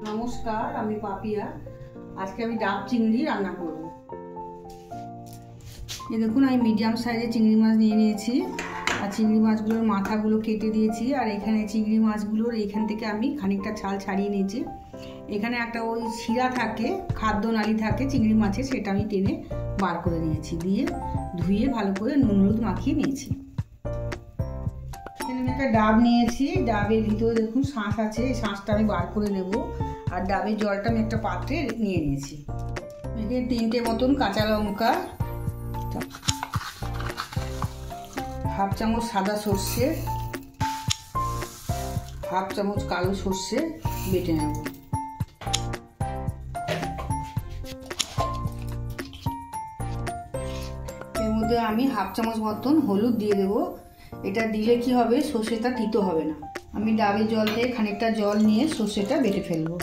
নমস্কার, আমি পাপিয়া। আজকে আমি ডাব চিংড়ি রান্না করব। এই দেখুন, আমি মিডিয়াম সাইজের চিংড়ি মাছ নিয়ে নিয়েছি আর চিংড়ি মাছগুলোর মাথাগুলো কেটে দিয়েছি। আর এখানে চিংড়ি মাছগুলোর এইখান থেকে আমি খানিকটা ছাল ছাড়িয়ে নিয়েছি। এখানে একটা ওই শিরা থাকে, খাদ্য নালী থাকে চিংড়ি মাছের, সেটা আমি টেনে বার করে নিয়েছি, দিয়ে ধুয়ে ভালো করে নুন হলুদ মাখিয়ে নিয়েছি। এখানে আমি একটা ডাব নিয়েছি, ডাবের ভিতরে দেখুন শাঁস আছে, এই শাঁসটা আমি বার করে নেব। আর ডাবের জলটা আমি একটা পাত্রে নিয়ে নিয়েছি। এখানে 3টে মতন কাঁচা লঙ্কা, হাফ চামচ সাদা সর্ষে, হাফ চামচ কালো সর্ষে বেটে নেব। এর মধ্যে আমি হাফ চামচ মতন হলুদ দিয়ে দেবো। এটা দিলে কি হবে, সর্ষেটা তিতো হবে না। আমি ডাবের জল থেকে খানিকটা জল নিয়ে সর্ষেটা বেটে ফেলবো।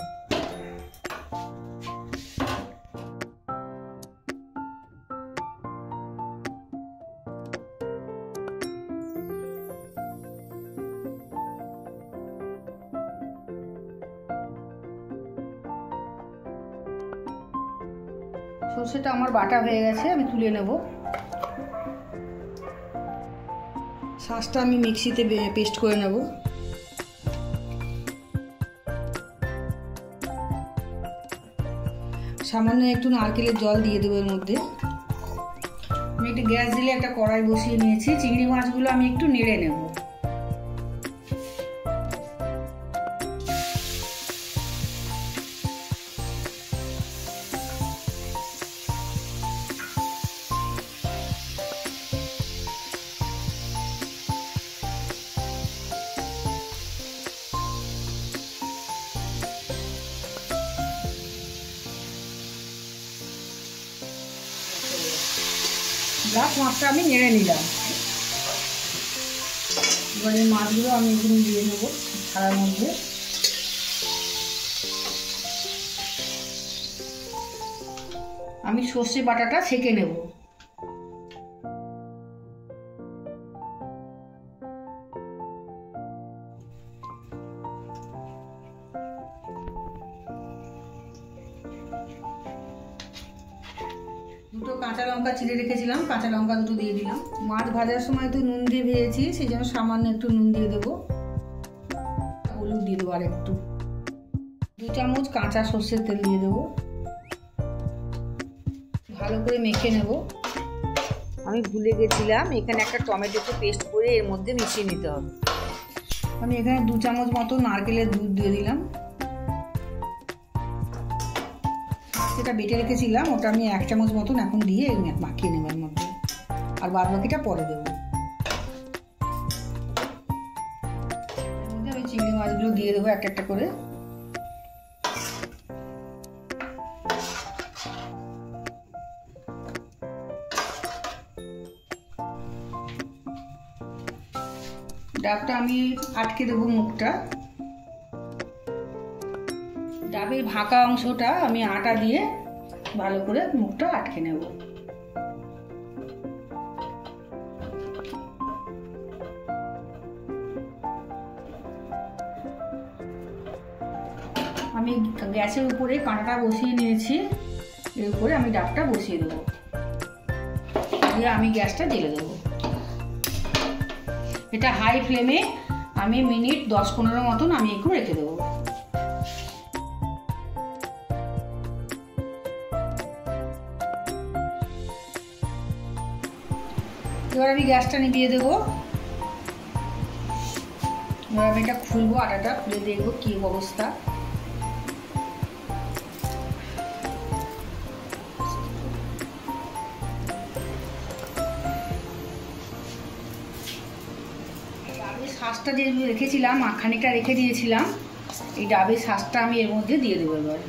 সর্ষেটা আমার বাটা হয়ে গেছে, আমি তুলে নেব। শাঁসটা আমি মিক্সিতে পেস্ট করে নেব। সামান্য একটু নারকেলের জল দিয়ে দেবো এর মধ্যে। আমি একটু গ্যাস দিলে একটা কড়াই বসিয়ে নিয়েছি। চিংড়ি মাছগুলো আমি একটু নেড়ে নেব। গ্লাস মাছটা আমি নেড়ে নিলাম। এবার এই মাছগুলো আমি এখানে দিয়ে নেব ছাড়ার মধ্যে। আমি সর্ষে বাটাটা ছেঁকে নেব। দুটো কাঁচা লঙ্কা চিড়ে রেখেছিলাম, কাঁচা লঙ্কা দুটো দিয়ে দিলাম। মাছ ভাজার সময় তো নুন দিয়ে ভেজেছি, সেই জন্য সামান্য একটু নুন দিয়ে দেবো। হলুদ দিয়ে দেবো আর একটু। 2 চামচ কাঁচা সর্ষের তেল দিয়ে দেবো। ভালো করে মেখে নেব। আমি ভুলে গেছিলাম, এখানে একটা টমেটোকে পেস্ট করে এর মধ্যে মিশিয়ে নিতে হবে। আমি এখানে 2 চামচ মতো নারকেলের দুধ দিয়ে দিলাম। যেটা বেটে রেখেছিলাম ওটা আমি 1 চামচ মতন এখন দিয়ে মাখিয়ে নেব এর মধ্যে, আর বাদ বাকিটা পরে দেবো। এর মধ্যে আমি চিংড়ি মাছগুলো দিয়ে দেবো একটা একটা করে। ডাবটা আমি আটকে দেবো মুখটা। ডাবের ফাঁকা অংশটা আমি আটা দিয়ে ভালো করে মুখটা আটকে নেব। আমি গ্যাসের উপরে কাঁটাটা বসিয়ে নিয়েছি, এর উপরে আমি ডাবটা বসিয়ে দেবো, দিয়ে আমি গ্যাসটা জ্বেলে দেবো। এটা হাই ফ্লেমে আমি মিনিট 10-15 মতন আমি একটু রেখে দেবো। এবার আমি গ্যাসটা নিভিয়ে দেবো। এবার আমি এটা খুলবো, আটাটা খুলে দেখবো কি অবস্থা। ডাবের শাঁসটা যে রেখেছিলাম, খানিকটা রেখে দিয়েছিলাম, এই ডাবের শাঁসটা আমি এর মধ্যে দিয়ে দেবো। এবার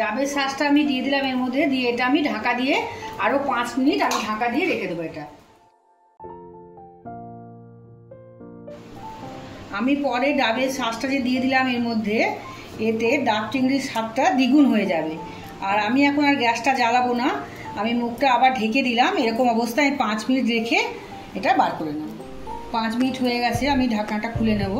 ডাবের শাঁসটা আমি দিয়ে দিলাম এর মধ্যে, দিয়ে এটা আমি ঢাকা দিয়ে আরো 5 মিনিট আমি ঢাকা দিয়ে রেখে দেবো। এটা আমি পরে ডাবের শাঁসটা যে দিয়ে দিলাম এর মধ্যে, এতে ডাব চিংড়ির স্বাদটা দ্বিগুণ হয়ে যাবে। আর আমি এখন আর গ্যাসটা জ্বালাবো না, আমি মুখটা আবার ঢেকে দিলাম। এরকম অবস্থায় 5 মিনিট রেখে এটা বার করে নেব। 5 মিনিট হয়ে গেছে, আমি ঢাকনাটা খুলে নেব।